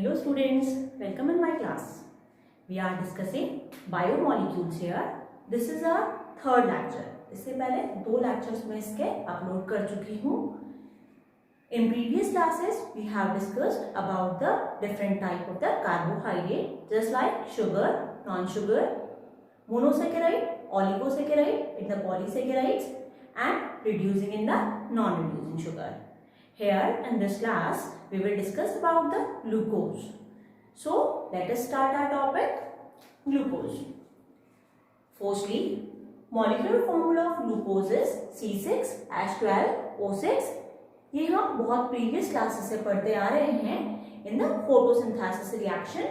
Hello students, welcome in my class. We are discussing biomolecules here. This is our third lecture. इससे पहले 2 lectures में इसके upload कर चुकी हूँ. In previous classes, we have discussed about the different type of the carbohydrate, just like sugar, non-sugar, monosaccharide, oligosaccharide in the polysaccharides, and reducing in the non-reducing sugar. Here in this class, we will discuss about the glucose. So, let us start our topic, glucose. Firstly, molecular formula of glucose is C6H12O6. ये हम बहुत previous classes से पढ़ते आ रहे हैं in the photosynthesis reaction,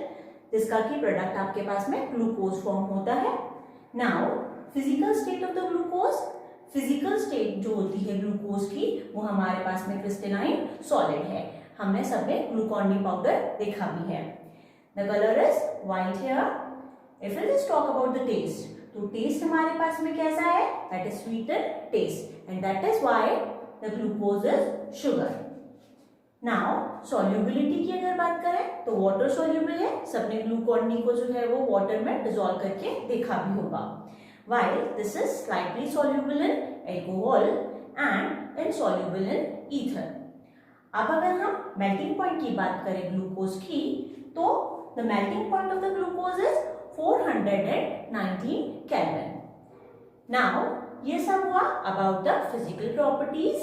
जिसका की product आपके पास में ग्लूकोज फॉर्म होता है. Now physical state of the glucose, physical state जो होती है ग्लूकोज की वो हमारे पास में क्रिस्टलाइन सॉलिड है. हमने सब में ग्लूकोन डी पाउडर देखा भी है. The colour is white here. If we just talk about the taste, तो टेस्ट हमारे पास में कैसा है? That is sweeter taste and that is why the glucose is sugar. Now solubility की अगर बात करें तो वाटर सॉल्युबल है. सबने ग्लूकोन डी को जो है वो वाटर में डिसॉल्व करके देखा भी होगा. While this is slightly soluble in alcohol and insoluble in ether. अब अगर हम melting point की बात करें ग्लूकोज की, तो the melting point of the glucose is 419 Kelvin. Now ये सब हुआ about the physical properties.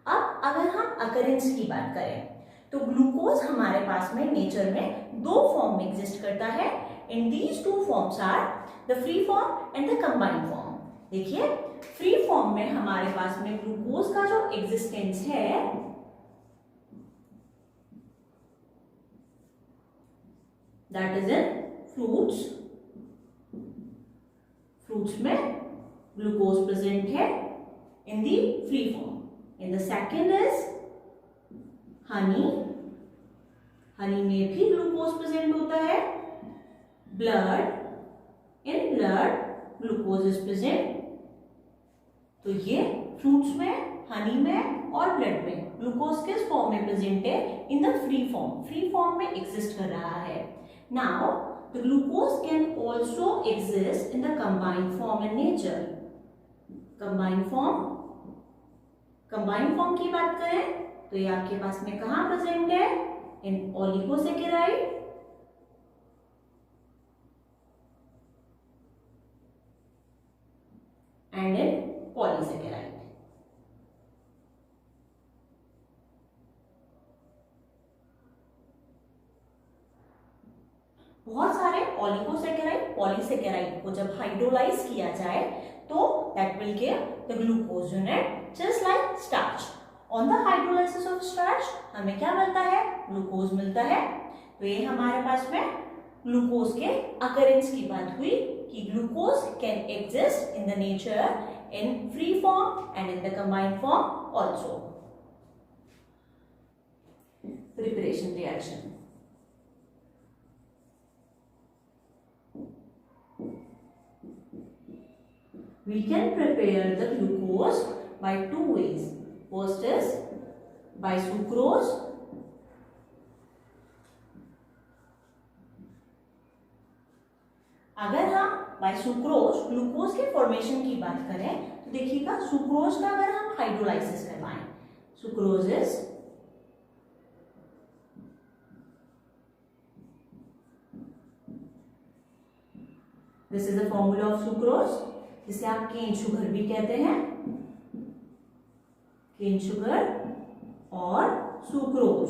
अब अगर हम occurrence की बात करें तो ग्लूकोज हमारे पास में नेचर में 2 फॉर्म में एग्जिस्ट करता है. In these 2 forms are the free form and the combined form. देखिए, फ्री फॉर्म में हमारे पास में ग्लूकोज का जो एग्जिस्टेंस है that is in fruits. Fruits में ग्लूकोज प्रेजेंट है in the free form. In the second is honey. Honey में भी ग्लूकोज प्रेजेंट होता है. Blood, in blood glucose is present. तो ये फ्रूट्स में, हनी में और ब्लड में ग्लूकोज किस फॉर्म में प्रेजेंट है? In the free form. Free form में एग्जिस्ट कर रहा है. Now the glucose can also exist in the combined form in nature. Combined form, combined form की बात करें तो ये आपके पास में कहां प्रेजेंट है? इन ओलिगोसैकेराइड एंड इन पॉलीसैकेराइड. बहुत सारे ओलिगोसैकेराइड पॉलीसैकेराइड को जब हाइड्रोलाइज किया जाए तो that will give the glucose unit just like starch. On the hydrolysis of starch हमें क्या मिलता है? ग्लूकोज मिलता है. तो ये हमारे पास में ग्लूकोज के अकरेंस की बात हुई कि glucose can exist in the nature in free form and in the combined form also. Preparation reaction. We can prepare the glucose by 2 ways. First is by sucrose. अगर हम by sucrose ग्लूकोज के formation की बात करें तो देखिएगा, sucrose का अगर हम हाइड्रोलाइसिस करवाएं, sucrose is this is the formula of sucrose, जिसे आप केन शुगर भी कहते हैं. केन शुगर और sucrose.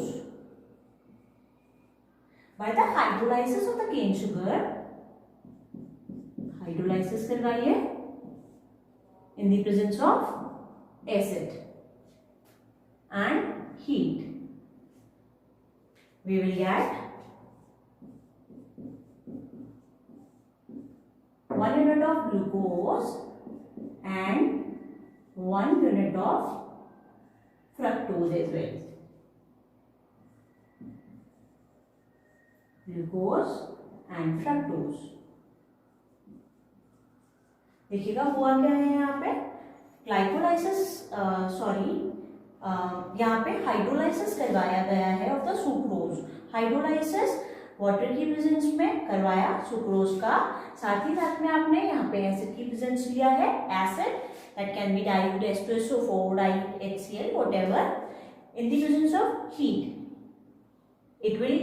By the hydrolysis of the cane sugar, hydrolysis करवाइए in the presence of acid and heat, we will get 1 unit of glucose and 1 unit of fructose as well. Glucose and fructose. देखिएगा हुआ क्या है यहाँ पे? Glycolysis, यहाँ पे hydrolysis करवाया गया है of the sucrose. Hydrolysis water की प्रेजेंस में करवाया सुक्रोज का, साथ ही साथ में आपने यहाँ पे एसिड की प्रेजेंस लिया है, acid that can be dilute H2SO4, dilute HCl, whatever, in the presence of heat. It will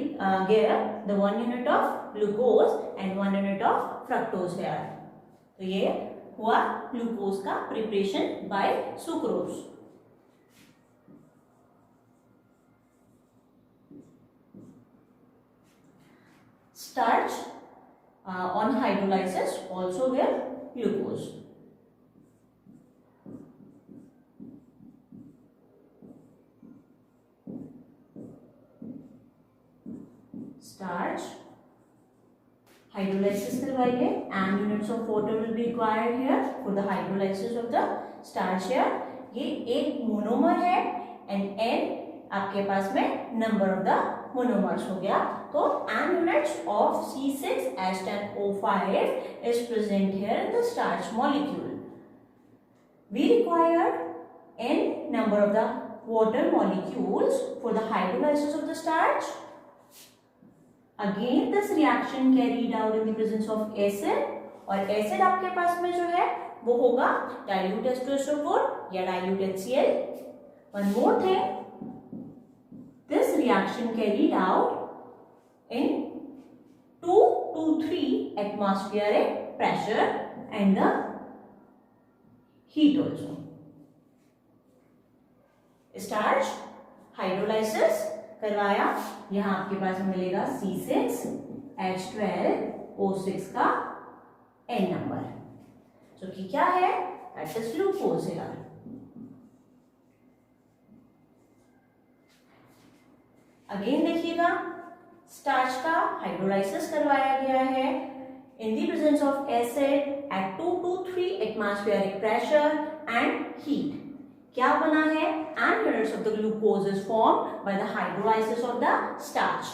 give the 1 unit of glucose and 1 unit of fructose here. तो ये हुआ ग्लूकोज का preparation bye sucrose. Starch on hydrolysis also give glucose. Starch hydrolysis करवाइए, and units of water will be required here for the hydrolysis of the starch here. ये एक monomer है and n आपके पास में number of the monomers हो गया, तो n units of C6H10O5 is present here in the starch molecule. We require n number of the water molecules for the hydrolysis of the starch. Again this reaction carried out in the presence of acid, और acid आपके पास में जो है वो होगा dilute H2SO4 या dilute HCl. One more thing, this reaction carried out in 2 to 3 atmospheric pressure and the heat also. Starch hydrolysis करवाया, यहाँ आपके पास मिलेगा C6H12O6 का N नंबर, जो कि क्या है, दैट इज ग्लूकोज है। अगेन देखिएगा, स्टार्च का हाइड्रोलाइसिस करवाया गया है in the presence of acid at 2 to 3 atmospheric pressure and heat. क्या बना है, and units of the glucose is formed by the hydrolysis of the starch.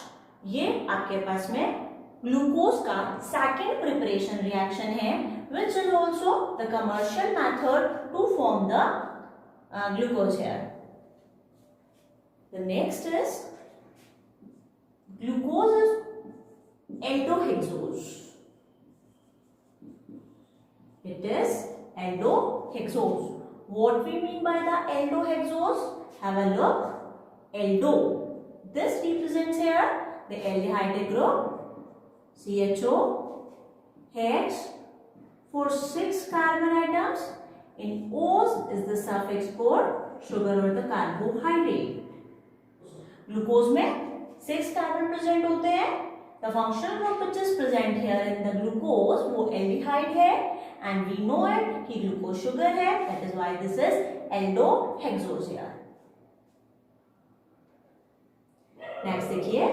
ये आपके पास में ग्लूकोज का सेकेंड प्रिपरेशन रिएक्शन है, which is also the commercial method to form the glucose here. The next is glucose is aldohexose. It is aldohexose. What we mean by the aldohexose? Have a look. Aldo. This represents here the aldehyde group CHO hex for 6 carbon atoms. In O's is the suffix for sugar or the carbohydrate. Glucose में 6 carbon present होते हैं. The functional group which is present here in the glucose वो aldehyde है, and we know it कि glucose sugar है, that is why this is aldohexose here. Next देखिए,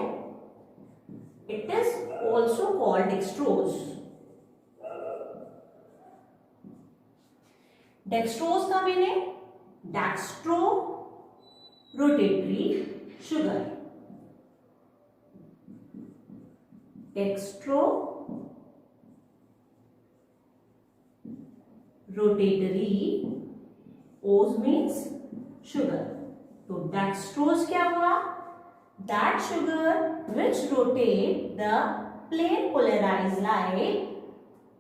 it is also called dextrose. Dextrose का meaning dextro rotatory sugar. Dextro rotatory, O's means sugar. तो dextrose क्या हुआ? That sugar which rotate the plane polarized light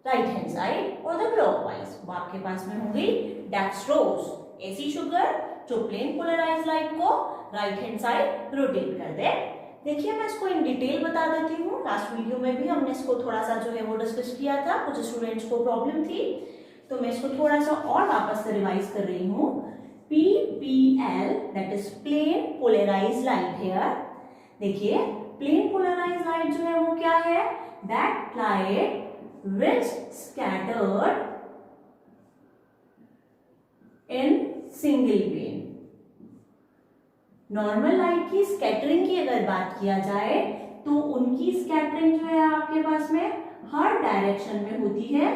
right hand side or the clockwise, वो आपके पास में होगी dextrose, ऐसी शुगर जो प्लेन पोलराइज लाइट को राइट हैंड साइड रोटेट कर दे। देखिए मैं इसको इन डिटेल बता देती हूँ, लास्ट वीडियो में भी हमने इसको थोड़ा सा जो है वो डिस्कस किया था, कुछ स्टूडेंट्स को प्रॉब्लम थी, तो मैं इसको थोड़ा सा और वापस से रिवाइज कर रही हूँ। PPL that is plane polarise light here. देखिए प्लेन पोलराइज लाइट जो है वो क्या है? That light which scattered in single plane. Normal light की स्कैटरिंग की अगर बात किया जाए तो उनकी स्कैटरिंग जो है आपके पास में हर डायरेक्शन में होती है।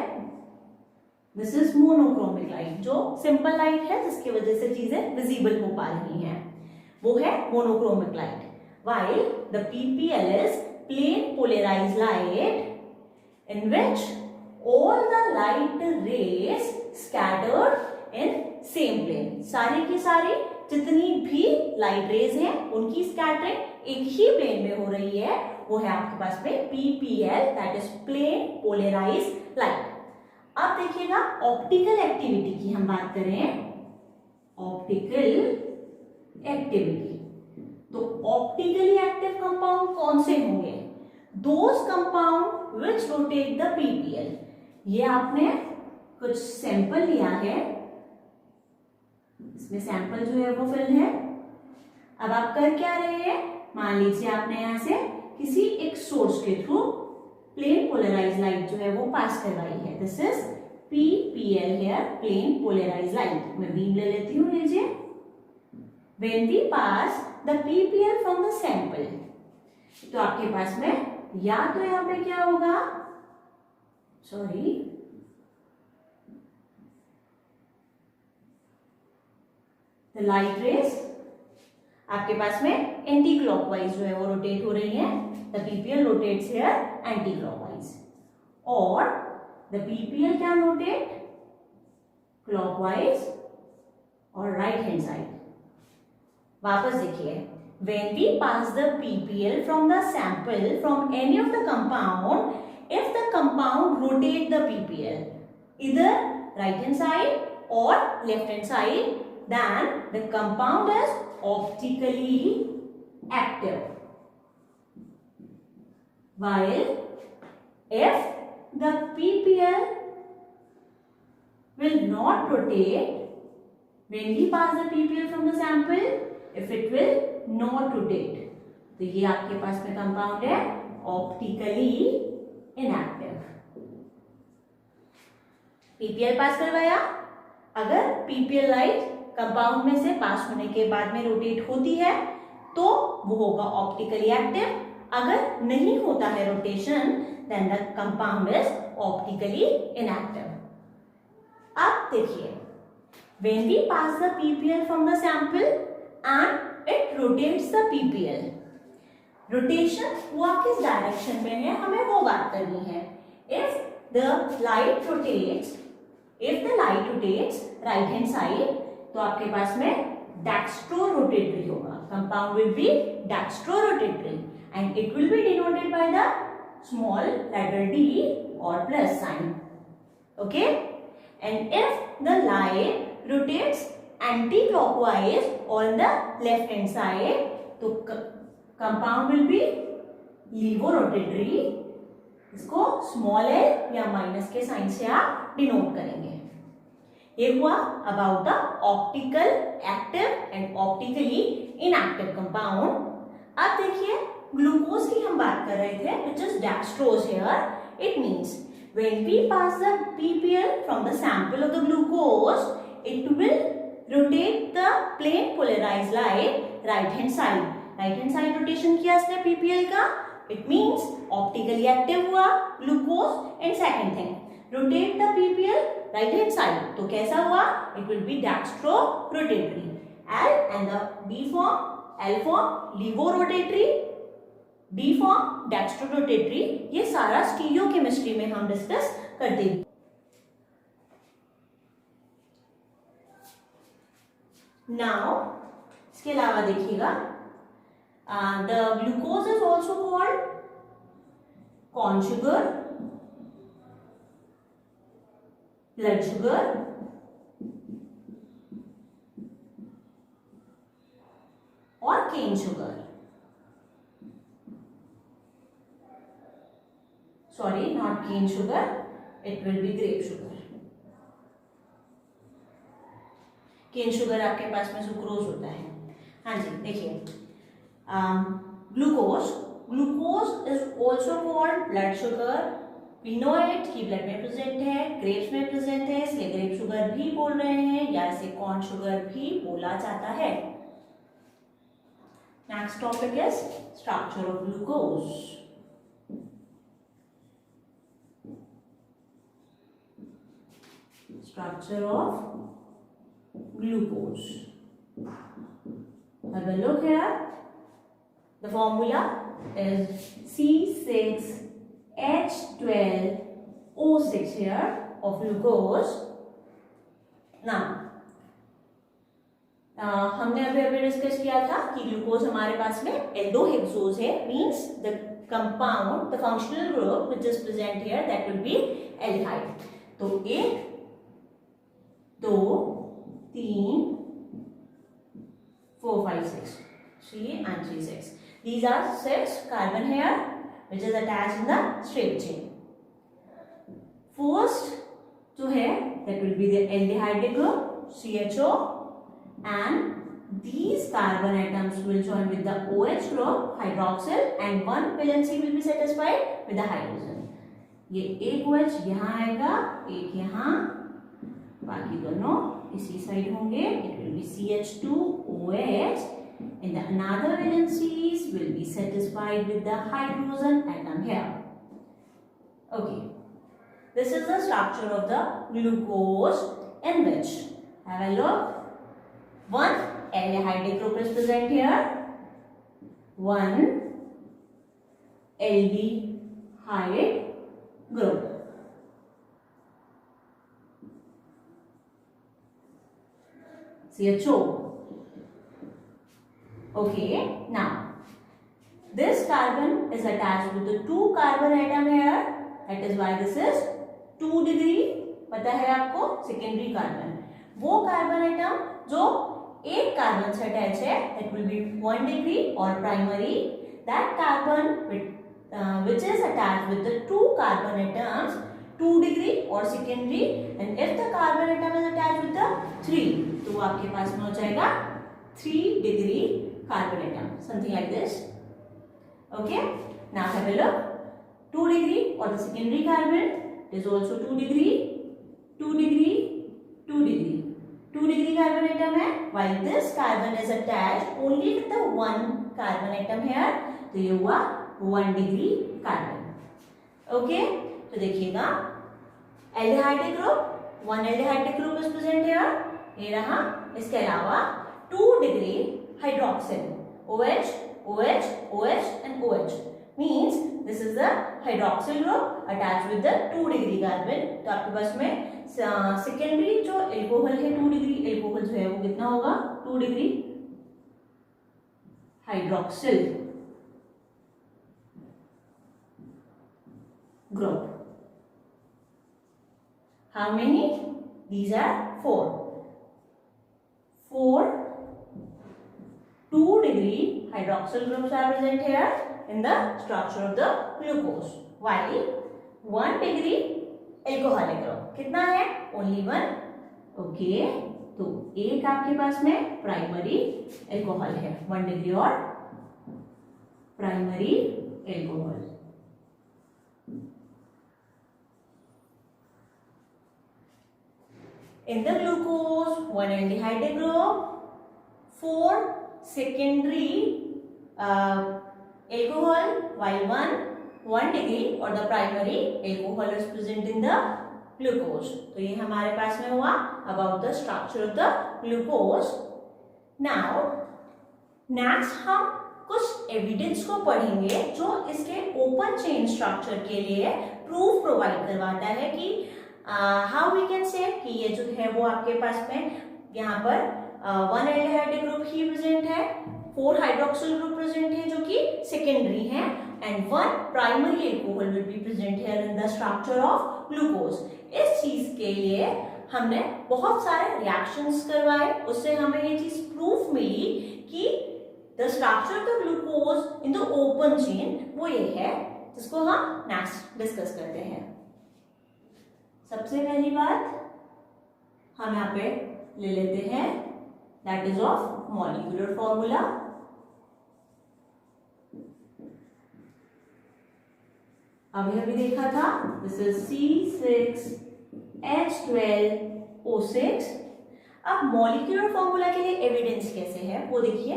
दिस इज मोनोक्रोमिक लाइट, जो सिंपल लाइट है जिसकी वजह से चीजें विजिबल हो पा रही हैं, वो है monochromic light. while the PPL is plane polarized light in which all the light rays scattered in same plane, सारी की सारी जितनी भी लाइट रेज हैं उनकी स्कैटरिंग एक ही प्लेन में हो रही है, वो है आपके पास में PPL, that is plane polarised light. अब देखिएगा ऑप्टिकल एक्टिविटी की हम बात करें, ऑप्टिकल एक्टिविटी, तो ऑप्टिकली एक्टिव कंपाउंड कौन से होंगे? Those compound which rotate the PPL. ये आपने कुछ सैंपल लिया है, इसमें सैंपल जो है वो फिल है। अब आप कर क्या रहे हैं, मान लीजिए आपने यहां से किसी एक सोर्स के थ्रू प्लेन पोलराइज लाइट जो है वो पास करवाई है। This is PPL here, plane polarise light. मैं बीम ले लेती हूँ, लीजिए। When we pass the PPL from the sample, तो आपके पास में या तो यहां पे क्या होगा, सॉरी, द लाइट रेज आपके पास में एंटी क्लॉकवाइज जो है वो रोटेट हो रही है। The PPL rotates here anti clockwise, और the PPL can rotate clockwise और राइट हैंड साइड। वापस देखिए, when we pass the PPL from the sample from any of the compound, if the compound rotate the PPL either right hand side or left hand side, then the compound is optically active. While if the PPL will not rotate, when we pass the PPL from the sample, if it will not rotate, तो ये आपके पास में compound है optically inactive. PPL पास करवाया, अगर PPL light compound में से पास होने के बाद में रोटेट होती है तो वो होगा ऑप्टिकली एक्टिव। अगर नहीं होता है rotation, then the compound is optically inactive. अब देखिए, when we pass the PPL from the sample and it rotates the PPL, rotation हुआ किस डायरेक्शन में है, हमें वो बात करनी है। if the light rotates right hand side, तो आपके पास में डेक्स्ट्रो रोटेटरी होगा, compound will be dextro rotatory and it will be denoted by the small letter d or plus sign. Okay, and if the light rotates anti-clockwise on the left hand side, तो compound will be levorotatory, इसको small l या minus के sign से आप denote करेंगे। ये हुआ about the optical active and optically inactive compound. अब देखिए, ग्लूकोज की हम बात कर रहे थे, which is dextrose here. It means when we pass the PPL from the sample of the glucose, it will rotate the plane polarized light right hand side. Right hand side rotation किया इसने PPL का, it means optically active हुआ glucose, and second thing rotate the PPL right hand side, तो कैसा हुआ, it will be dextro rotatory. L and the D form, L form levorotatory, D form dextrorotatory. ये सारा stereochemistry में हम discuss कर देंगे। नाउ इसके अलावा देखिएगा, the glucose is also called corn sugar, blood sugar, और cane sugar. Sorry, not cane sugar, it will be grape sugar. Cane sugar आपके पास में सुक्रोज होता है। हाँ जी, देखिए, glucose is also called blood sugar. We know it कि ब्लड में प्रेजेंट है, ग्रेप्स में प्रेजेंट है, इसलिए ग्रेप शुगर भी बोल रहे हैं, या इसे कॉर्न शुगर भी बोला जाता है। Next topic is structure of glucose. Structure of glucose. Have a look here. The formula is C6H12O6 here of glucose. Now, हमने अभी डिस्कस किया था कि ग्लूकोज हमारे पास में एल्डोहेक्सोज है, means the compound, the functional group which is present here that will B aldehyde. तो 1 2 3 4 5 6 3 and 3 6, these are 6 carbon here which is attached in the straight chain. First जो है that will be the aldehyde group CHO, and these carbon atoms will join with the OH group hydroxyl and one valency will be satisfied with the hydrogen. ये एक OH यहाँ आएगा, एक यहाँ, बाकी दोनों इसी साइड होंगे. It will be CH2OH and the another valencies will be satisfied with the hydrogen atom here. Okay, this is the structure of the glucose in which, have a look. One aldehyde group is present here. One aldehyde group. CHO. Okay. Now, this carbon is attached with the 2 carbon atom here. That is why this is 2 degree. पता है आपको secondary carbon. वो carbon atom जो एक carbon से attach है that will be 1 degree or primary. That carbon which is attached with the 2 carbon atoms 2 degree or secondary, and if the carbon atom is attached with the 3 तो वो आपके पास में हो जाएगा 3 degree carbon atom, something like this. Okay, now have a look. 2 degree or the secondary carbon is also 2 degree 2 degree 2 degree 2 degree carbon atom है, while this carbon is attached only with the 1 carbon atom here, तो ये हुआ 1 degree carbon. Okay, तो देखिएगा aldehyde group, 1 aldehyde group is present here, ये रहा. इसके अलावा 2 degree hydroxyl, OH OH OH and OH, means this is the hydroxyl group attached with the 2 degree carbon. तो आपके पास में सेकेंडरी जो एल्कोहल है 2 डिग्री एल्कोहल जो है वो कितना होगा 2 degree hydroxyl group. How many? These are 4 2 degree hydroxyl groups are present here in the structure of the glucose, while 1 degree alcoholic group कितना है? ओनली 1. ओके, तो एक आपके पास में प्राइमरी एल्कोहल है 1 डिग्री और primary alcohol. In the glucose, 1 aldehyde group, 4 secondary alcohol, while 1 degree or the primary alcohol is present in the glucose. तो ये हमारे पास में हुआ about the structure of the glucose. Now, next हम कुछ एविडेंस को पढ़ेंगे जो इसके ओपन चेन स्ट्रक्चर के लिए प्रूफ प्रोवाइड करवाता है कि हाउ वी कैन से कि ये जो है वो आपके पास में यहाँ पर 1 एल्डिहाइड ग्रुप ही प्रेजेंट है, 4 हाइड्रोक्सिल ग्रुप प्रेजेंट है जो कि सेकेंडरी है, and 1 primary alcohol will be present here in the structure of glucose. इस चीज के लिए हमने बहुत सारे रिएक्शंस करवाए, उससे हमें ये चीज प्रूफ मिली कि the structure of the glucose in the open chain वो ये है, जिसको हम नेक्स्ट डिस्कस करते हैं. सबसे पहली बात हम यहाँ पे ले लेते हैं that is of molecular formula. अभी देखा था दिस इज C6H12O6. अब मॉलिक्यूलर फॉर्मूला के लिए एविडेंस कैसे है वो देखिए.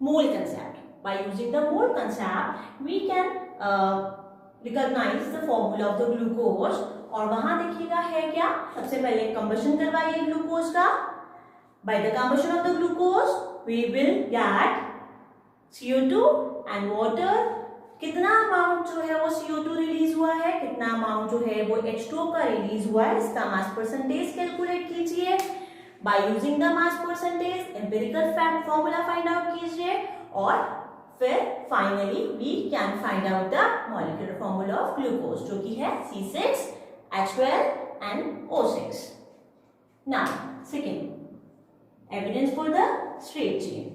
Mole concept, by using the mole concept we can recognise the formula of the glucose. और वहां देखिएगा है क्या, सबसे पहले कंबशन करवाइए ग्लूकोज का. By the combustion of the glucose we will get CO2 and water. कितना अमाउंट जो है वो CO2 रिलीज हुआ है, कितना अमाउंट जो है वो H2O का रिलीज हुआ है, इसका मास परसेंटेज कैलकुलेट कीजिए. By using the mass percentage empirical fact formula find out कीजिए और फिर finally we can find out the molecular formula of glucose जो कि है C6H12 and O6. Now second evidence for the straight chain.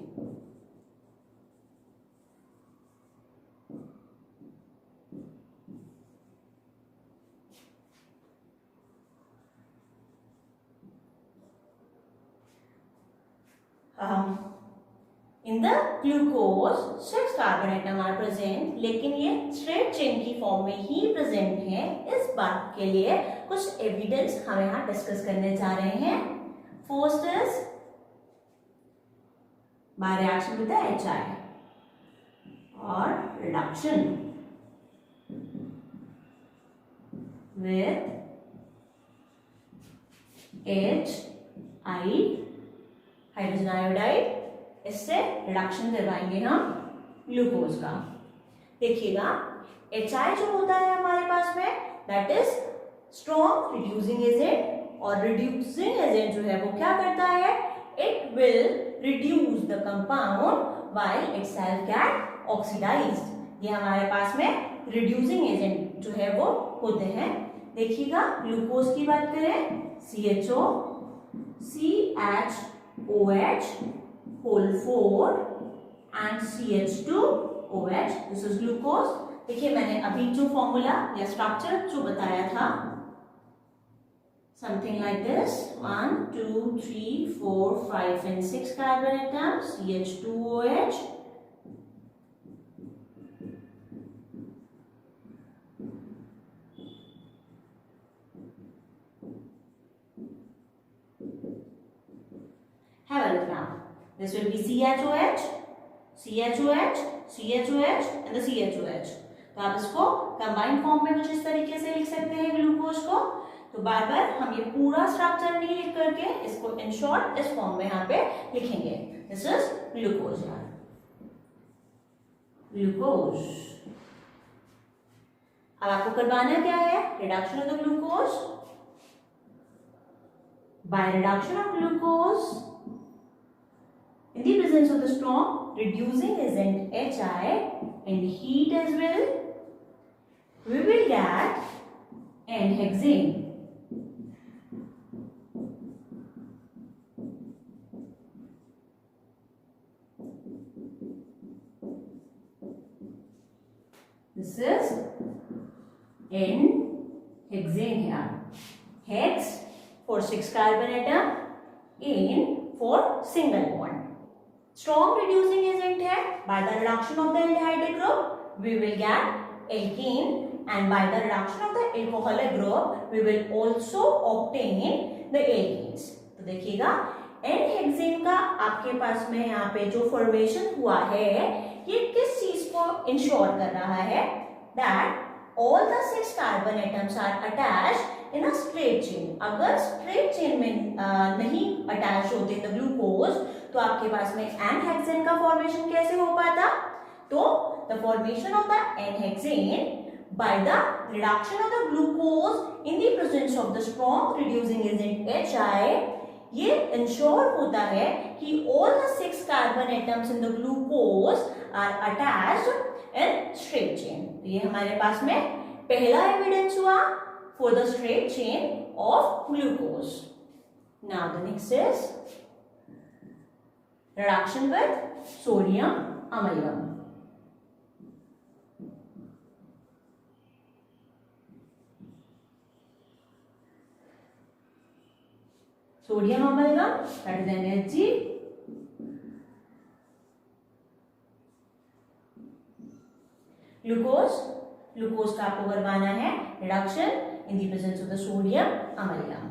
In the glucose 6 carbon atom are present, लेकिन ये straight chain की form में ही प्रेजेंट है। इस बात के लिए कुछ एविडेंस हम यहाँ डिस्कस करने जा रहे हैं। First is by reaction with the HI और reduction with HI hydrogen iodide, इससे रिडक्शन करवाएंगे हम ग्लूकोज का। देखिएगा HI जो होता है हमारे पास में that is strong reducing agent, और रिड्यूसिंग एजेंट जो है वो क्या करता है, it will reduce the compound while itself get oxidised. ये हमारे पास में रिड्यूसिंग एजेंट जो है वो होते हैं। देखिएगा ग्लूकोज की बात करें, CHO CHOH whole 4 and CH2OH, this is glucose। देखिए मैंने अभी जो फॉर्मूला या स्ट्रक्चर जो बताया था, something like this 1 2 3 4 5 and 6 carbon atom CH2OH, have a look now. This will be CHOH, CHOH, CHOH and the CHOH। तो आप इसको कंबाइंड फॉर्म में कुछ इस तरीके से लिख सकते हैं ग्लूकोज को। तो बार बार हम ये पूरा स्ट्रक्चर नहीं लिख करके इसको इन शॉर्ट इस फॉर्म में यहाँ पे लिखेंगे। दिस इज ग्लूकोज यार, ग्लूकोज। अब आपको करवाना क्या है, reduction of the glucose by reduction of glucose in the presence of the strong reducing agent HI and heat as well, we will get N-hexane. This is N-hexane here. Hex for 6 carbon atom, N for single bond. Strong reducing agent है, by the reduction of the aldehyde group we will get alkene, and by the reduction of the alcoholic group we will also obtain the alkenes। तो देखिएगा N-hexane का आपके पास में यहाँ पे जो फॉर्मेशन हुआ है ये किस चीज को इंश्योर कर रहा है, that all the 6 carbon atoms are attached in a straight chain। अगर straight chain में नहीं अटैच होते द ग्लूकोज तो आपके पास में N-hexane का फॉर्मेशन कैसे हो पाता, तो the formation of the N-hexane by the reduction of the glucose in the presence of the strong reducing agent HI, ये इंश्योर होता है कि all the 6 carbon atoms in the glucose are attached in straight chain। तो ये हमारे पास में पहला एविडेंस हुआ for the straight chain of glucose। Now the next is reduction with sodium amalgam। Sodium amalgam, that is NaHG, glucose का आपको करवाना है reduction in the presence of the sodium amalgam।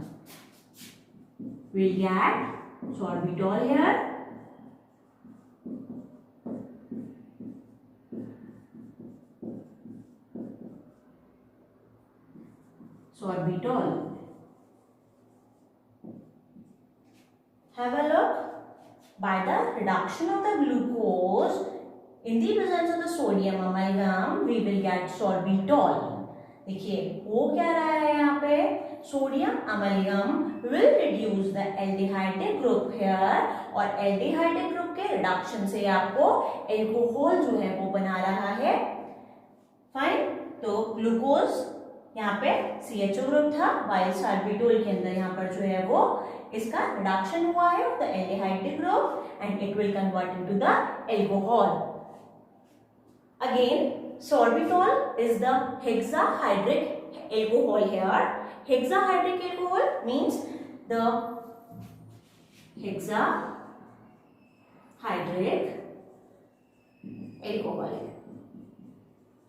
We'll get sorbitol here, sorbitol। Have a look, by the reduction of the glucose in the presence of the sodium amalgam we will get sorbitol। देखिए हो क्या रहा है यहाँ पे, sodium amalgam will reduce the aldehydic group here, और aldehydic group के reduction से आपको एल्कोहल जो है वो बना रहा है। फाइन, तो ग्लूकोज यहाँ पे CHO ग्रुप था, वाइल साल्बिटोल के अंदर यहाँ पर जो है वो इसका रिडक्शन हुआ है of the aldehydic group and it will convert into the alcohol. Again sorbitol is the hexahydric alcohol here. Hexahydric alcohol means the hexahydric alcohol.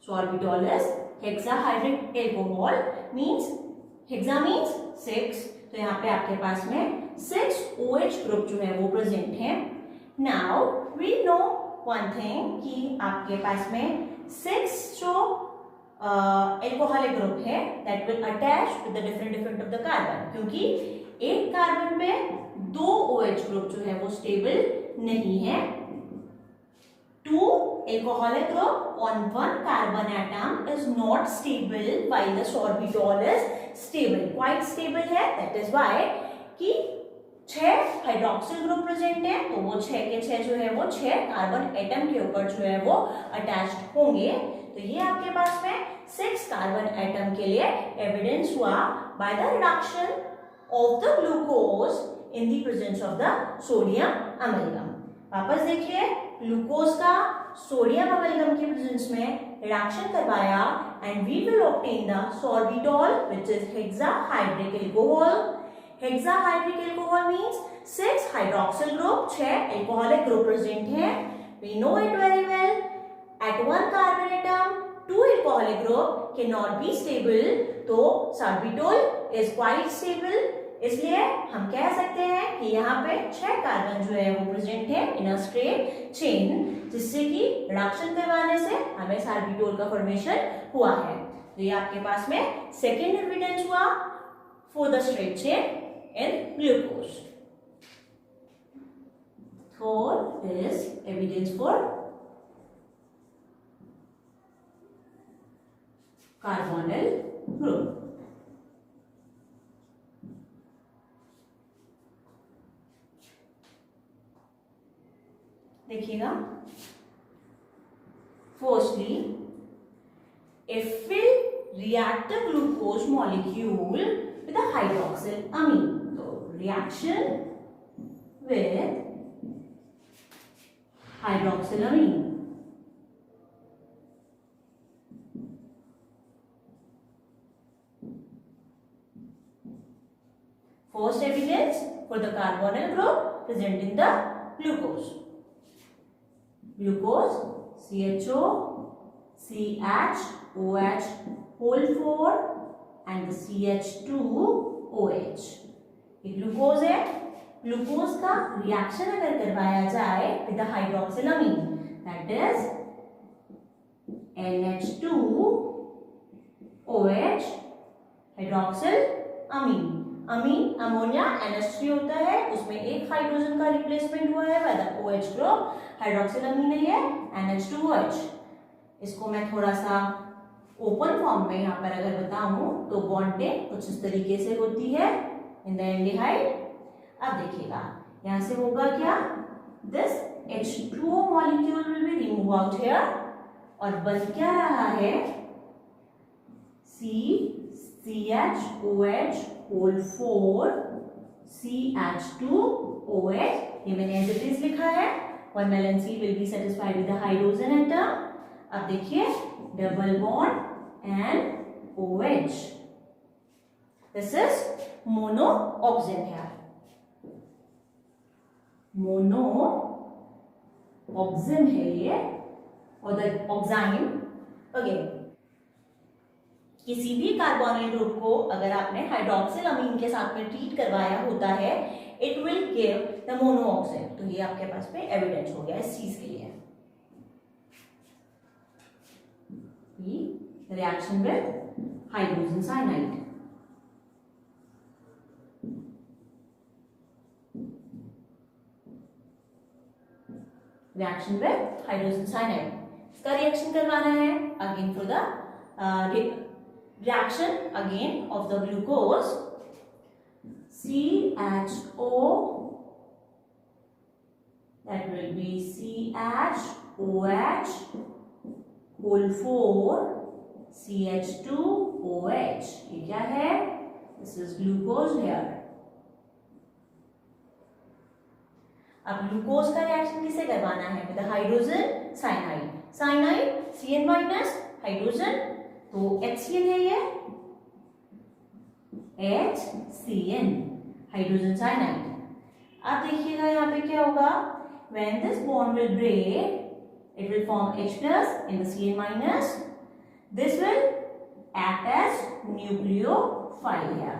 Sorbitol is hexahydric alcohol means hexa means 6, तो यहाँ पे आपके पास में 6 OH group जो है वो present है। Now we know one thing कि आपके पास में 6 जो एल्कोहलिक ग्रुप है that will attach with the different of the carbon, क्योंकि एक कार्बन पे 2 OH ग्रुप जो है वो स्टेबल नहीं है। 2 alcoholic group on 1 carbon atom is not stable while the sorbitol is stable, quite stable है, that is why कि 6 हाइड्रोक्सिल ग्रुप प्रेजेंट है, तो वो 6 के 6 जो है वो 6 कार्बन एटम के ऊपर जो है वो अटैच्ड होंगे। तो ये आपके पास में 6 कार्बन एटम के लिए एविडेंस हुआ by the reduction of the glucose in the presence of the sodium amalgam. वापस देखिए, ग्लूकोज का सोडियम अमलगम के प्रेजेंस में रिडक्शन करवाया and we will obtain the sorbitol which is hexahydric alcohol. Hexahydric alcohol means 6 hydroxyl group, 6 alcoholic group present है। We know it very well, at 1 carbon atom 2 alcoholic group cannot be stable, तो sorbitol is quite stable. इसलिए हम कह सकते हैं कि यहाँ पे 6 कार्बन जो है वो प्रेजेंट है इन अ स्ट्रेट चेन, जिससे कि रिडक्शन करवाने से हमें सॉर्बिटॉल का फॉर्मेशन हुआ है। तो ये आपके पास में सेकेंड एविडेंस हुआ for the straight chain in glucose. Third is evidence for carbonyl group. देखिएगा, firstly if we react the glucose molecule with a hydroxyl amine, so reaction with hydroxyl amine, first evidence for the carbonyl group present in the glucose. Glucose CHO, CH, OH whole 4 and the CH2OH। ये glucose है, glucose का reaction अगर करवाया जाए with the hydroxyl amine that is NH2OH hydroxyl amine. Amine ammonia NH3 होता है, उसमें एक हाइड्रोजन का रिप्लेसमेंट हुआ है by the OH group, hydroxyl amine है ये NH2OH। इसको मैं थोड़ा सा ओपन फॉर्म में यहाँ पर अगर बताऊं तो बॉन्डिंग कुछ इस तरीके से होती है इन द एल्डिहाइड। अब देखिएगा यहाँ से होगा क्या, this H2O molecule will be remove out here और बन क्या रहा है CHOH होल 4 CH2OH। ये मैंने एज इट इज लिखा है, 1 valency will be satisfied with the hydrogen atom. अब देखिए double bond and OH, this is mono auxin है, मोनो ऑक्सिन है ये, और द ऑक्साइन। अगेन किसी भी कार्बोनिल ग्रुप को अगर आपने हाइड्रोक्सिल अमीन के साथ में ट्रीट करवाया होता है it will give the mono auxin. तो ये आपके पास में एविडेंस हो गया इस चीज के लिए। Reaction with hydrogen cyanide, reaction with hydrogen cyanide, इसका रिएक्शन करवाना है again for the reaction again of the glucose, CHO, that will be CHOH whole 4 CH2OH. ये क्या है? This is glucose here. अब ग्लूकोज का रिएक्शन किसे करवाना है? With hydrogen cyanide. Cyanide Cn minus hydrogen, तो HCN है ये, HCN हाइड्रोजन साइनाइड. अब देखिएगा यहाँ पे क्या होगा? When this bond will break, it will form H plus in the Cn minus. This will act as nucleophile here.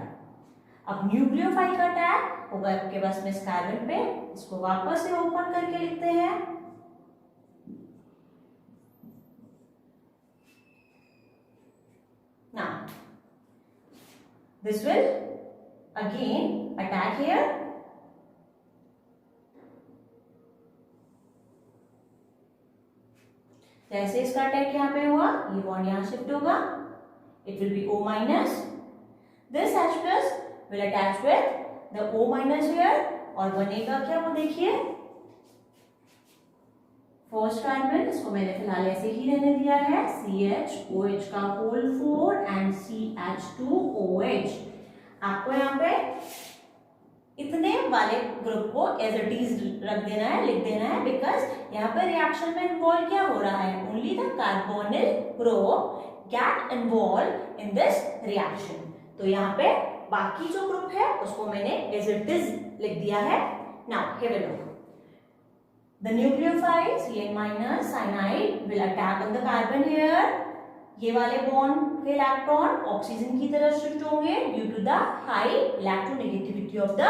अब न्यूक्लियोफाइल का टैग होगा आपके पास में इस कार्बन पे. इसको वापस से ओपन करके लिखते हैं. Now this will again attack here. जैसे इसका अटैक यहाँ पे हुआ, ये बॉन्ड यहाँ शिफ्ट होगा. It will B O minus. This H plus will attach with the O minus here और बनेगा क्या वो देखिए. फर्स्ट कार्बन, इसको मैंने फिलहाल ऐसे ही रहने दिया है, CHOH का होल 4 एंड CH2OH. आपको यहाँ पे इतने वाले ग्रुप को एज इट इज रख देना है, लिख देना है, बिकॉज यहाँ पे रिएक्शन में इन्वॉल्व क्या हो रहा है? Only the carbonyl group get involve in this reaction. तो यहाँ पे बाकी जो ग्रुप है उसको मैंने एज इट इज लिख दिया है. Now here we look. The nucleophile Cn minus cyanide will attack on the carbon here. ये वाले बॉन्ड के इलेक्ट्रॉन ऑक्सीजन की तरफ शिफ्ट होंगे due to the high electronegativity of the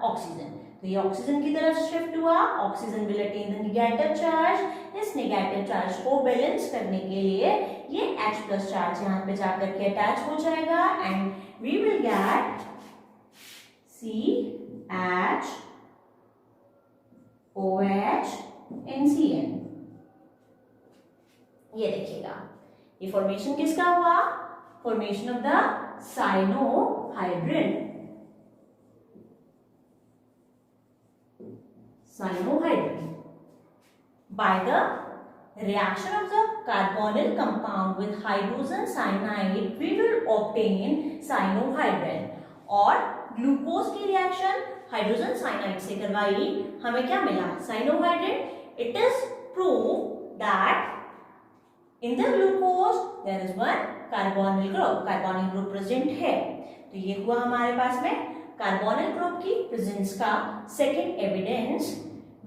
oxygen. तो ये ऑक्सीजन की तरफ शिफ्ट हुआ. Oxygen will attain the negative charge. इस नेगेटिव चार्ज को बैलेंस करने के लिए ये H प्लस चार्ज यहाँ पे जाकर के अटैच हो जाएगा and we will get CHOH and Cn. ये देखिएगा, ये फॉर्मेशन किसका हुआ? Formation of the cyanohydrin. Cyanohydrin. By the reaction of the carbonyl compound with hydrogen cyanide, we will obtain cyanohydrin. और ग्लूकोज की रिएक्शन हाइड्रोजन साइनाइड से करवाई, हमें क्या मिला? Cyanohydrin. It is prove that in the glucose there is one carbonyl group. Carbonyl group present है. तो ये हुआ हमारे पास में कार्बोनिल ग्रुप की प्रेजेंस का second evidence.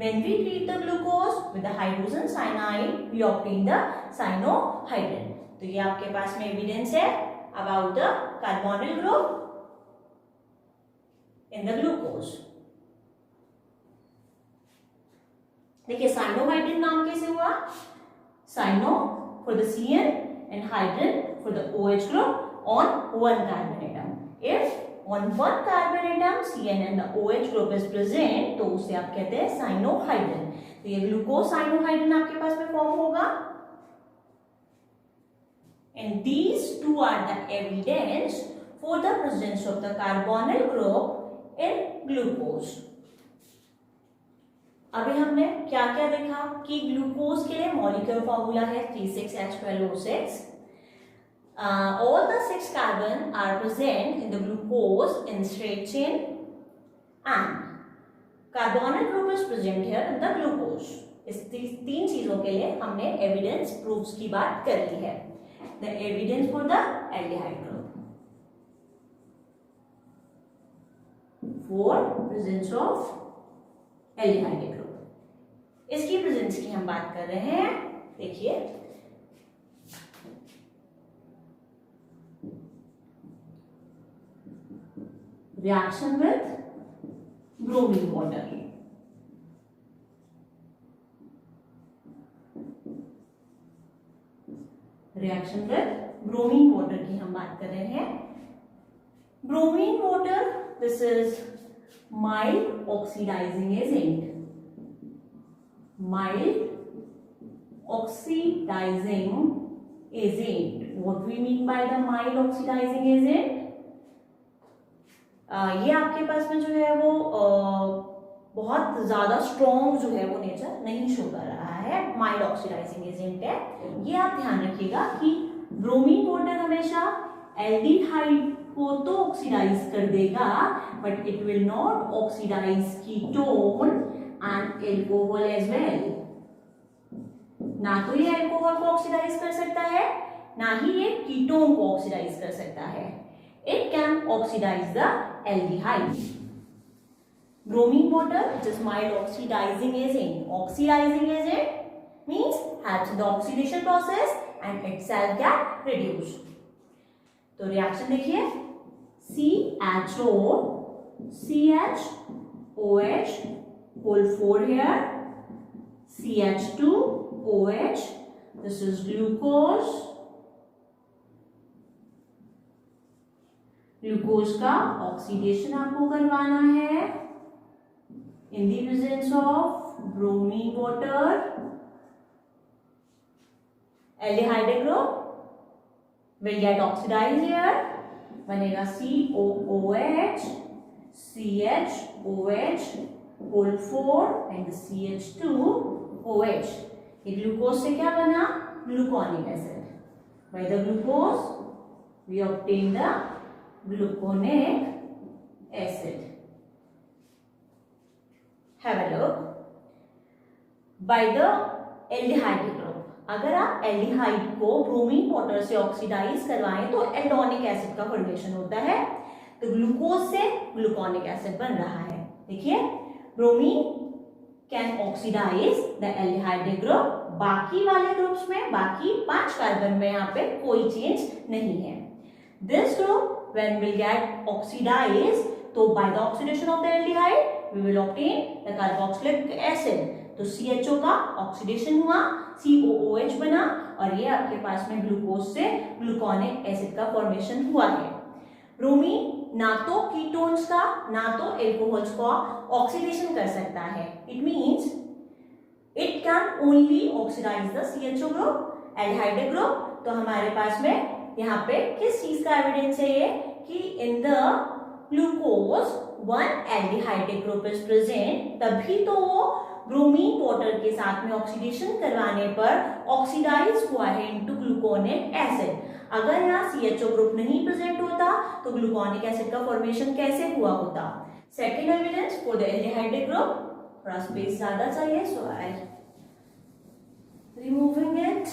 When we treat the glucose with the hydrogen cyanide, we obtain the cyanohydrin. तो ये आपके पास में एविडेंस है about the carbonyl group in the glucose. देखिए cyanohydrin नाम कैसे हुआ? Cyano for the Cn and hydrin for the OH group on one carbon atom. If on one carbon atom Cn and the OH group is present, तो उसे आप कहते हैं cyanohydrin. तो ये ग्लूकोज cyanohydrin आपके पास में फॉर्म होगा. And these two are the evidence for the presence of the carbonyl group in glucose. अभी हमने क्या क्या देखा कि ग्लूकोज के लिए मॉलिक्यूलर फॉर्मूला है 36H12O6. All the 6 carbon are present in the glucose in straight chain and carbonyl group is present here in the glucose. इस तीन चीजों के लिए हमने एविडेंस प्रूफ्स की बात कर ली है. The evidence for the aldehyde group, for presence of aldehyde group. इसकी प्रेजेंस की हम बात कर रहे हैं. देखिए reaction with bromine water. Reaction with bromine water की हम बात कर रहे हैं. Bromine water, this is mild oxidizing agent. Mild oxidizing agent. What we mean by the mild oxidizing agent? ये आपके पास में जो है वो बहुत ज्यादा स्ट्रॉन्ग जो है वो नेचर नहीं शो कर रहा है, माइल्ड ऑक्सीडाइजिंग एजेंट है। ये आप ध्यान रखिएगा कि ब्रोमीन वाटर हमेशा एल्डिहाइड को तो ऑक्सीडाइज कर देगा, but it will not oxidise ketone and alcohol as well. ना तो ये एल्कोहल को ऑक्सीडाइज कर सकता है, ना ही ये कीटोन को ऑक्सीडाइज कर सकता है। It can oxidise the aldehyde. Bromine water, which is mild oxidizing agent. Oxidizing agent means helps in the oxidation process and itself get reduced. तो रिएक्शन देखिए, CHO, CHOH, whole 4 here, CH2OH, this is glucose. Glucose का oxidation आपको करवाना है in the presence of bromine water. Aldehyde group will get oxidized here, बनेगा COOH, CHOH whole 4 and CH2OH. ये glucose से क्या बना? Gluconic acid. By the glucose we obtain the gluconic acid. Have a look. By the aldehyde group, अगर आप aldehyde को bromine water से oxidise करवाएं तो एल्डोनिक एसिड का फॉर्मेशन होता है, तो ग्लूकोज से ग्लूकोनिक एसिड बन रहा है। देखिए, bromine can oxidise the aldehyde group. बाकी वाले ग्रुप्स में, बाकी 5 कार्बन में यहाँ पे कोई चेंज नहीं है। This group when will get oxidise, तो by the oxidation of the aldehyde we will obtain the carboxylic acid. तो CHO का ऑक्सीडेशन हुआ, COOH बना, और ये आपके पास में ग्लूकोज से ग्लूकोनिक एसिड का फॉर्मेशन हुआ है। ब्रोमीन ना तो कीटोन्स का ना तो एल्कोहल्स का ऑक्सीडेशन कर सकता है। It means it can only oxidise the CHO group, aldehyde group. तो हमारे पास में यहाँ पे किस चीज का एविडेंस है ये कि इन the glucose one aldehyde group is present, तभी तो वो ब्रोमीन वाटर के साथ में ऑक्सीडेशन करवाने पर ऑक्सीडाइज हुआ है इनटू ग्लूकोनिक एसिड। अगर यहाँ CHO ग्रुप नहीं प्रेजेंट होता तो ग्लूकोनिक एसिड का फॉर्मेशन कैसे हुआ होता? Second evidence for the aldehyde group, थोड़ा स्पेस ज्यादा चाहिए, so I removing it.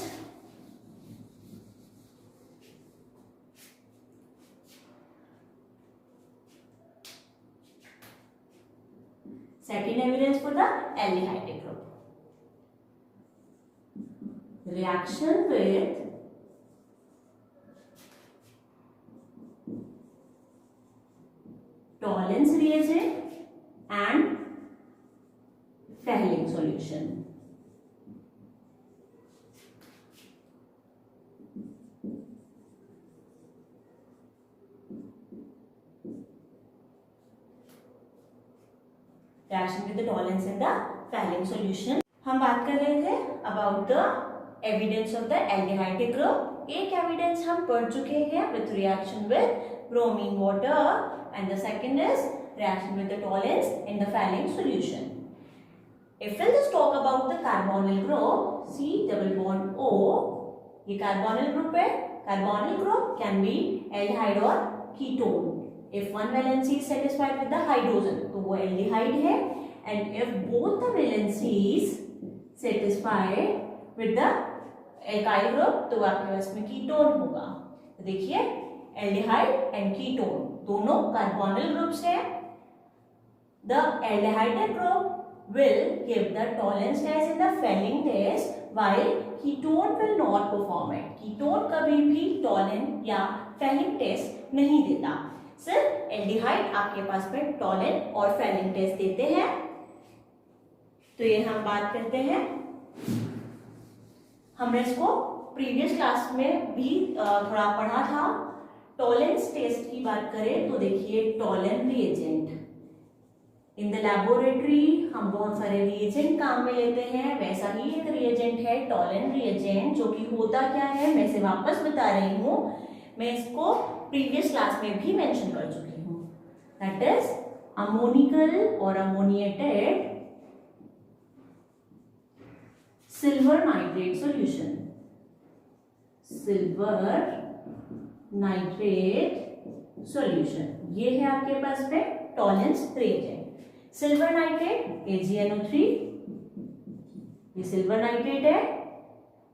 Second evidence for the aldehyde group. Reaction with Tollens reagent and Fehling solution. Reaction with the Tollens in the Fehling solution. हम बात कर रहे थे about the evidence of the aldehyde group. एक evidence हम पढ़ चुके हैं with reaction with bromine water, and the second is reaction with the Tollens in the Fehling solution. If we'll just talk about the carbonyl group, C double bond O, ये carbonyl group है. Carbonyl group can be aldehyde or ketone. If one valency is satisfied with the hydrogen, तो वो aldehyde है, and if both the valencies satisfied with the alkyl group, तो आपके पास में ketone होगा। तो देखिए, aldehyde and ketone दोनों carbonyl groups है। The aldehyde group will give the Tollens test in the Fehling test, while ketone will not perform it. ketone कभी भी Tollens या Fehling test नहीं देता, सिर्फ एल्डिहाइड आपके पास में टॉलेन और फेलिंग टेस्ट देते हैं। तो ये हम बात करते हैं, हमने इसको प्रीवियस क्लास में भी थोड़ा पढ़ा था। टॉलेंस टेस्ट की बात करें तो देखिए, Tollens reagent in the laboratory हम बहुत सारे रिएजेंट काम में लेते हैं, वैसा ही एक रिएजेंट है टॉलेंट रिएजेंट, जो कि होता क्या है मैं इसे वापस बता रही हूँ, मैं इसको प्रीवियस क्लास में भी मेंशन कर चुकी हूँ। दैट इज अमोनिकल और ammoniated silver nitrate solution. Silver nitrate solution ये है आपके पास में Tollens reagent. Silver nitrate AgNO3, ये सिल्वर नाइट्रेट है।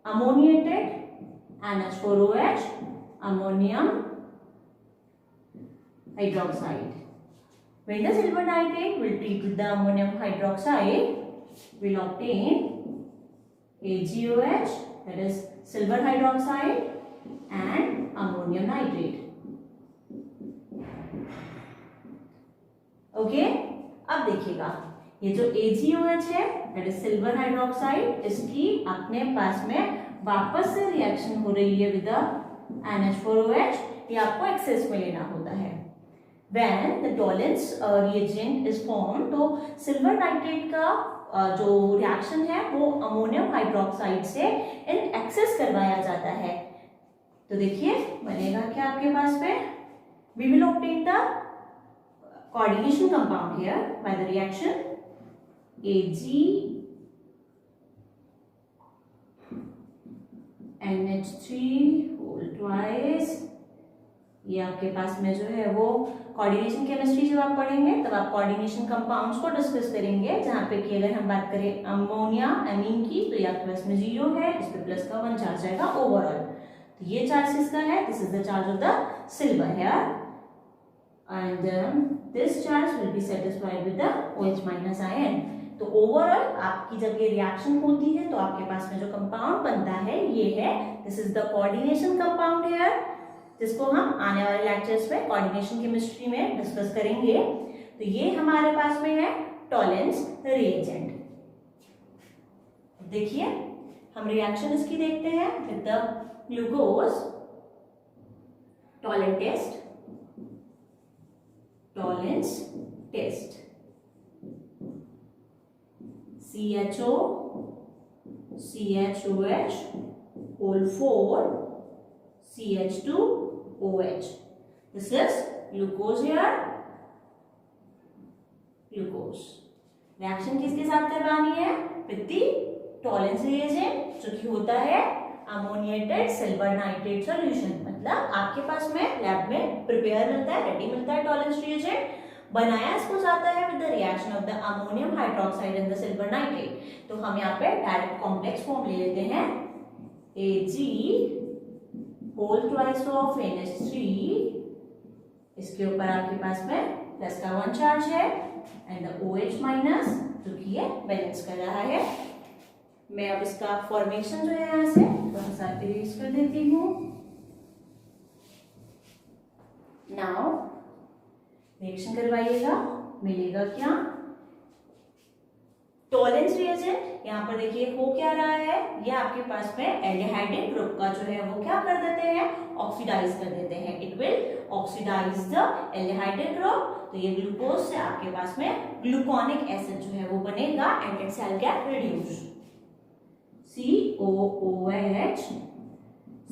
Ammoniated NH4OH, ammonium hydroxide. When the silver nitrate will treat with the ammonium hydroxide, will obtain AgOH, that is silver hydroxide, and ammonium nitrate. Okay? अब देखिएगा ये जो AgOH है that is silver hydroxide, इसकी अपने पास में वापस से रिएक्शन हो रही है विद NH4OH, ये आपको एक्सेस में लेना होता है। When the Tollens reagent is formed, तो सिल्वर नाइट्रेट का जो रिएक्शन है वो अमोनियम हाइड्रोक्साइड से इन एक्सेस करवाया जाता है। तो देखिए बनेगा क्या आपके पास में, we will obtain the coordination compound here by the reaction AgNH3 whole twice। ये आपके पास में जो है वो कोऑर्डिनेशन केमिस्ट्री जब आप पढ़ेंगे तब आप कोऑर्डिनेशन कंपाउंड्स को डिस्कस करेंगे, जहाँ पे कि अगर हम बात करें अमोनिया एमीन की तो ये आपके पास में 0 है, इस पे प्लस का 1 चार्ज आएगा ओवरऑल। तो ये चार्ज इसका है, this is the charge of the silver here, and this charge will be satisfied with the OH minus ion. तो ओवरऑल आपकी जब ये रिएक्शन होती है तो आपके पास में जो कंपाउंड बनता है ये है, this is the coordination compound here, जिसको हम आने वाले लेक्चर्स में कोऑर्डिनेशन केमिस्ट्री में डिस्कस करेंगे। तो ये हमारे पास में है टॉलेंस रिएजेंट। देखिए हम रिएक्शन इसकी देखते हैं with the glucose. Tollens test, Tollens test, CHO CHOH whole 4 CH2OH. This is glucose here, glucose. Reaction किसके साथ करवानी है, विद द टॉलेंस रिएजेंट, जो कि होता है अमोनिएटेड सिल्वर नाइट्रेट सॉल्यूशन। मतलब आपके पास में लैब में प्रिपेयर मिलता है, रेडी मिलता है टॉलेंस रिएजेंट, बनाया इसको जाता है with the reaction of the ammonium hydroxide and the silver nitrate. तो हम यहाँ पे डायरेक्ट कॉम्प्लेक्स फॉर्म ले लेते हैं, Ag whole twice of NH3, इसके ऊपर आपके पास में प्लस का 1 चार्ज है, एंड द OH माइनस जो कि ये बैलेंस कर रहा है। मैं अब इसका फॉर्मेशन जो है यहाँ से थोड़ा सा इरेज कर देती हूँ। नाउ रिएक्शन करवाइएगा, मिलेगा क्या, टॉलेंस रिएजेंट। यहाँ पर देखिए हो क्या रहा है, ये आपके पास में एल्डिहाइड ग्रुप का जो है वो क्या कर देते हैं, ऑक्सीडाइज कर देते हैं। It will oxidise the aldehyde group. तो ये ग्लूकोज से आपके पास में ग्लूकोनिक एसिड जो है वो बनेगा, and it shall gate reduced. COOH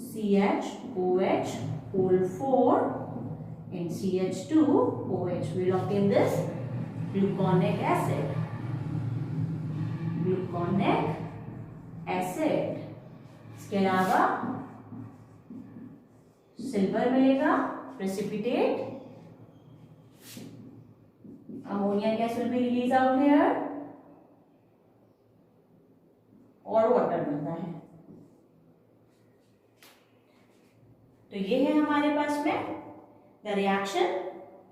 CHOH whole 4 and CH2OH will obtain this gluconic acid. Gluconic acid. इसके अलावा सिल्वर मिलेगा, precipitate, ammonia gas will be release out here, और वाटर मिलता है। तो ये है हमारे पास में द रिएक्शन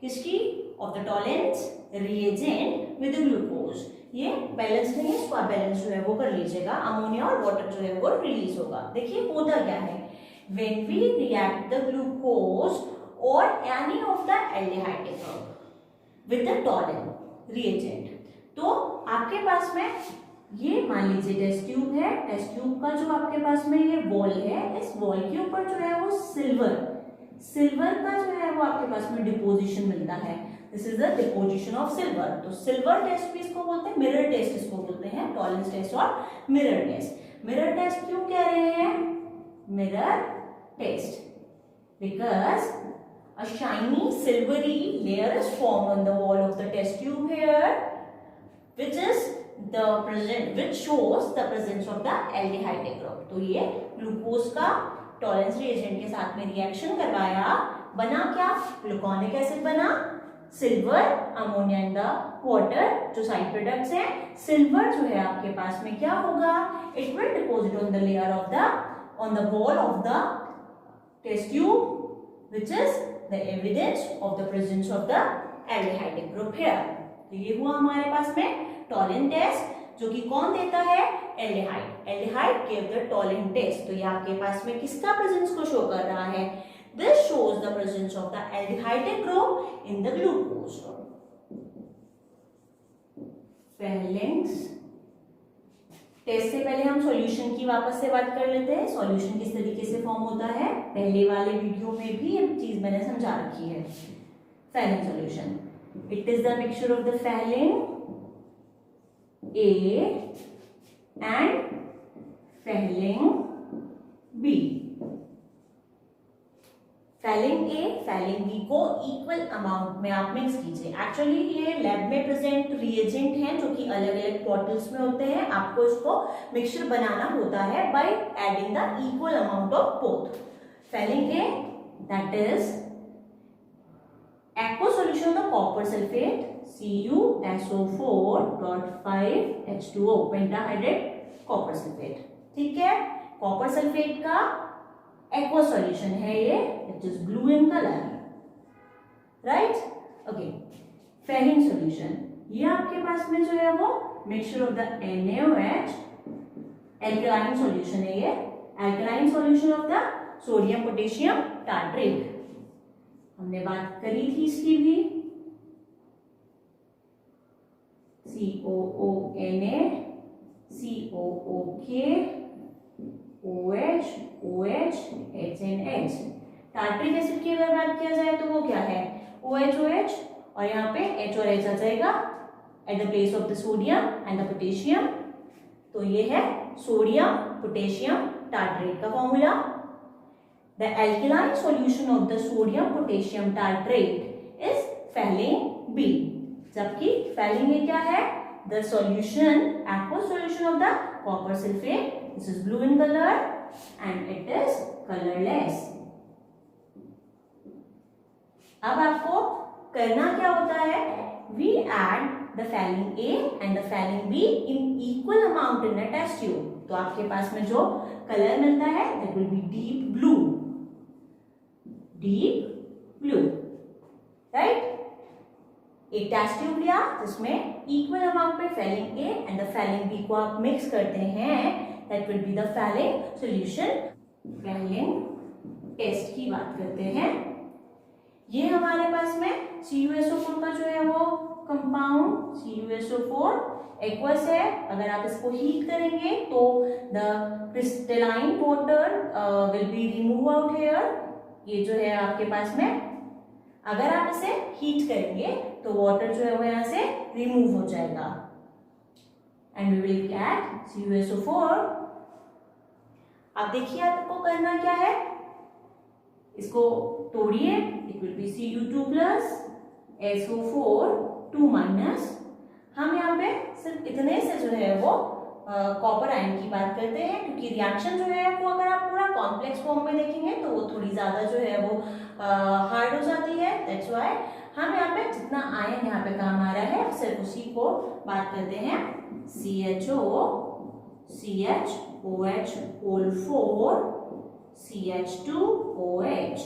किसकी, of the Tollens reagent with glucose. ये बैलेंस नहीं है, इसको आप बैलेंस जो है वो कर लीजिएगा, अमोनिया और वाटर जो है वो रिलीज होगा। देखिए होता क्या है, when we react the glucose और any of the aldehyde group with the Tollens reagent, तो आपके पास में ये मान लीजिए टेस्ट ट्यूब है, टेस्ट ट्यूब का जो आपके पास में ये वॉल है, इस वॉल के ऊपर जो है वो सिल्वर का जो है वो आपके पास में डिपोजिशन मिलता है। This is the deposition of silver. तो सिल्वर टेस्ट भी इसको बोलते हैं, मिरर टेस्ट इसको बोलते हैं, टॉलेंस टेस्ट और मिरर टेस्ट। मिरर टेस्ट क्यों कह रहे हैं mirror test? Because a shiny silvery layer is formed on the wall of the test tube here, which shows the presence of the aldehyde group। तो ये glucose का Tollens reagent के साथ में रिएक्शन करवाया, बना क्या? ग्लूकोनिक एसिड बना, silver, ammonia and the water जो साइड प्रोडक्ट्स हैं। सिल्वर जो है आपके पास में क्या होगा? It will deposit on the layer of the wall of the test tube, which is the evidence of the presence of the aldehyde group here। तो ये हुआ हमारे पास में टॉलेंट टेस्ट, जो कि कौन देता है? Aldehyde. Aldehyde give the Tollens test. तो ये आपके पास में किसका प्रेजेंस को शो कर रहा है? This shows the presence of the aldehyde group in the glucose. Fehling's test से पहले हम सॉल्यूशन की वापस से बात कर लेते हैं। सॉल्यूशन किस तरीके से फॉर्म होता है, पहले वाले वीडियो में भी ये चीज मैंने समझा रखी है। Fehling solution, it is the mixture of the Fehling A and Fehling B. Fehling A Fehling B को इक्वल अमाउंट में आप मिक्स कीजिए। एक्चुअली ये लैब में प्रेजेंट रिएजेंट हैं जो कि अलग अलग बॉटल्स में होते हैं। आपको इसको मिक्सचर बनाना होता है by adding the equal amount of both. Fehling A that is aqueous solution of copper sulfate CuSO4.5H2O pentahydrate copper sulfate. ठीक है, कॉपर सल्फेट का aqueous solution है ये, it is blue in colour, right? Okay, Fehling solution, ये आपके पास में जो है वो mixture of the NaOH, alkaline solution है ये, alkaline solution of the sodium potassium tartrate. हमने बात करी थी इसकी भी, COONA COOK OH OH HNH। Tartaric acid की अगर बात किया जाए तो वो क्या है? OH OH, और यहाँ पे H और H आ जाएगा at the place of the sodium and the potassium. तो ये है सोडियम पोटेशियम टार्ट्रेट का formula. The alkaline solution of the sodium potassium tartrate is Fehling B, जबकि फेलिंग ए क्या है? The solution, aqueous solution of the copper sulfate, this is blue in color and it is colorless। अब आपको करना क्या होता है? We add the phenyl A and the phenyl B in equal amount in a test tube। तो आपके पास में जो कलर मिलता है that will be deep blue, right? एक टेस्ट ट्यूब लिया जिसमें इक्वल अमाउंट पे Fehling A and the Fehling B को आप मिक्स करते हैं, that will be the Fehling solution. Fehling test की बात करते हैं। ये हमारे पास में CuSO4 का जो है वो कंपाउंड CuSO4 एक्वस है। अगर आप इसको हीट करेंगे तो the crystalline water will be remove out here. ये जो है आपके पास में, अगर आप इसे हीट करेंगे तो वाटर जो है वो यहां से रिमूव हो जाएगा and we will gate CuSO4। अब देखिए आपको करना क्या है, इसको तोड़िए, it will be Cu2 plus SO4 2 minus. हम यहाँ पे सिर्फ इतने से जो है वो कॉपर आयन की बात करते हैं, क्योंकि रिएक्शन जो है वो अगर आप पूरा कॉम्प्लेक्स फॉर्म में देखेंगे तो वो थोड़ी ज्यादा जो है वो हार्ड हो जाती है। दैट्स व्हाई हम यहाँ पे जितना आयन यहाँ पे काम आ रहा है सिर्फ उसी को बात करते हैं। CHO CHOH whole 4 CH2OH,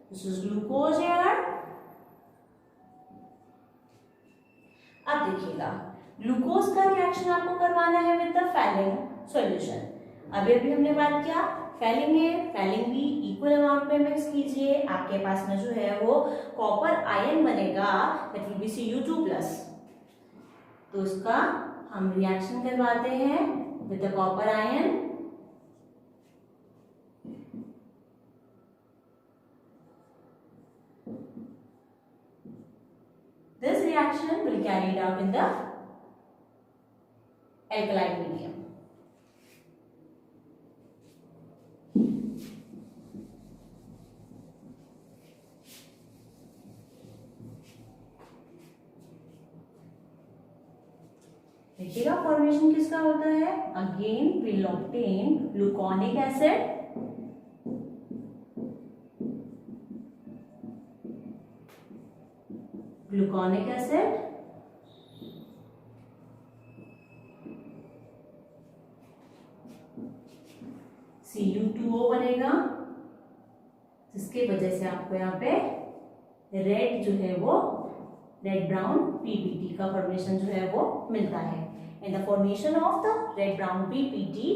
this is glucose here। अब देखिएगा, ग्लूकोज का रिएक्शन आपको करवाना है विद द फेलिंग सॉल्यूशन। अभी हमने बात किया Fehling A Fehling B equal amount में मिक्स कीजिए, आपके पास में जो है वो कॉपर आयन बनेगा, that will be Cu2 plus. तो इसका हम रिएक्शन करवाते हैं with the copper ion. reaction will carry it out in the alkaline medium. देखिएगा फॉर्मेशन किसका होता है, again will obtain gluconic acid, gluconic acid Cu2O बनेगा, जिसकी वजह से आपको यहाँ पे रेड जो है वो रेड ब्राउन पीपीटी का फॉर्मेशन जो है वो मिलता है। In the formation of the red brown PPT,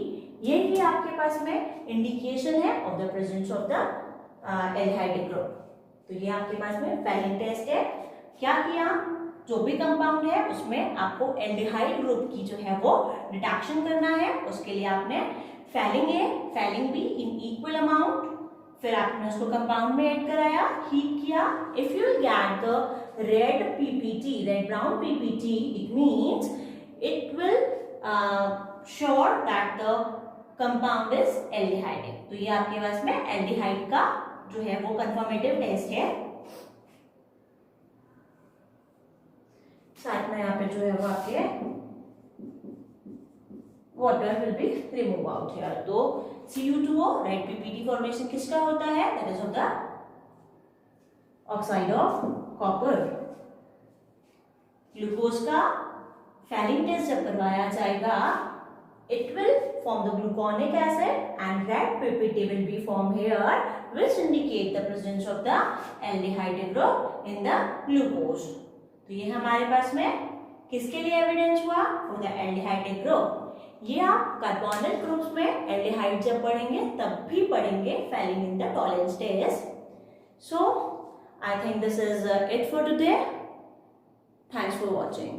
ये ही आपके पास में इंडिकेशन है of the presence of the aldehyde group. तो ये आपके पास में फैलिंग टेस्ट है। क्या किया, जो भी कंपाउंड है उसमें आपको एल्डिहाइड ग्रुप की जो है वो डिटेक्शन करना है। उसके लिए आपने falling A, falling be in equal amount, फिर आपने उसको कंपाउंड में ऐड कराया, हीट किया। If you get the red PPT, red brown PPT, it means it will sure that the compound is aldehyde. तो ये आपके पास में एल्डिहाइड का जो है वो कंफर्मेटिव टेस्ट है। साथ में यहाँ पे जो है वो आपके water will be remove out here. तो Cu2O रेड पीपीटी फॉर्मेशन किसका होता है, that is of the oxide of copper. Glucose का फैलिंग टेस्ट जब करवाया जाएगा, it will form the gluconic acid and red ppt will be formed here, which indicate the presence of the aldehyde group in the glucose। तो ये हमारे पास में किसके लिए एविडेंस हुआ, फॉर द एल्डिहाइड ग्रुप। ये आप कार्बोनिल ग्रुप्स में एल्डिहाइड जब पढ़ेंगे तब भी पढ़ेंगे Fehling in the Tollens test. So I think this is it for today. Thanks for watching.